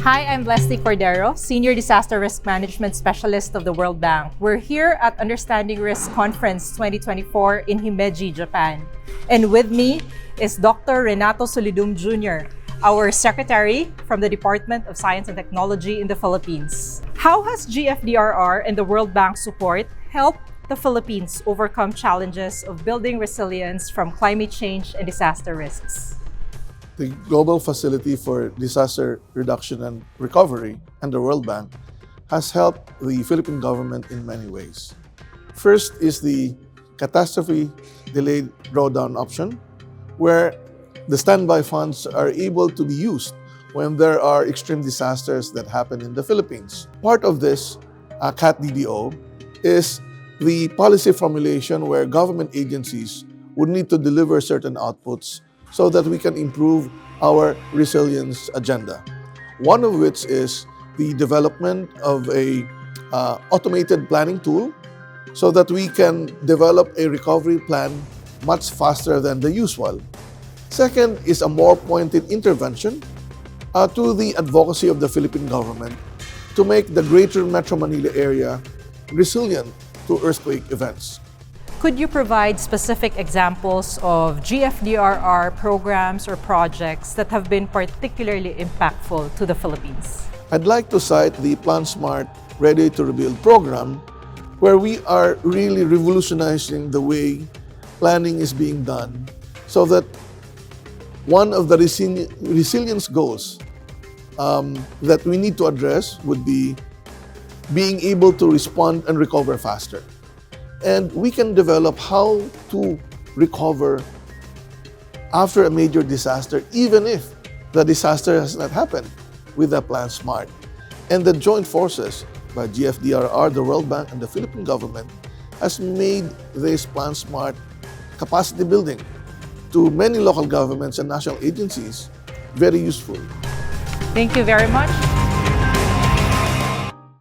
Hi, I'm Lesley Cordero, Senior Disaster Risk Management Specialist of the World Bank. We're here at Understanding Risk Conference 2024 in Himeji, Japan. And with me is Dr. Renato Solidum Jr., our Secretary from the Department of Science and Technology in the Philippines. How has GFDRR and the World Bank support helped the Philippines overcome challenges of building resilience from climate change and disaster risks? The Global Facility for Disaster Reduction and Recovery and the World Bank has helped the Philippine government in many ways. First is the Catastrophe Deferred Drawdown Option, where the standby funds are able to be used when there are extreme disasters that happen in the Philippines. Part of this Cat-DDO is the policy formulation where government agencies would need to deliver certain outputs so that we can improve our resilience agenda. One of which is the development of a automated planning tool so that we can develop a recovery plan much faster than the usual. Second is a more pointed intervention to the advocacy of the Philippine government to make the Greater Metro Manila area resilient to earthquake events. Could you provide specific examples of GFDRR programs or projects that have been particularly impactful to the Philippines? I'd like to cite the PlanSmart Ready to Rebuild program, where we are really revolutionizing the way planning is being done so that one of the resilience goals that we need to address would be being able to respond and recover faster. And we can develop how to recover after a major disaster, even if the disaster has not happened, with the PlanSmart. And the joint forces by GFDRR, the World Bank, and the Philippine government has made this PlanSmart capacity building to many local governments and national agencies very useful. Thank you very much.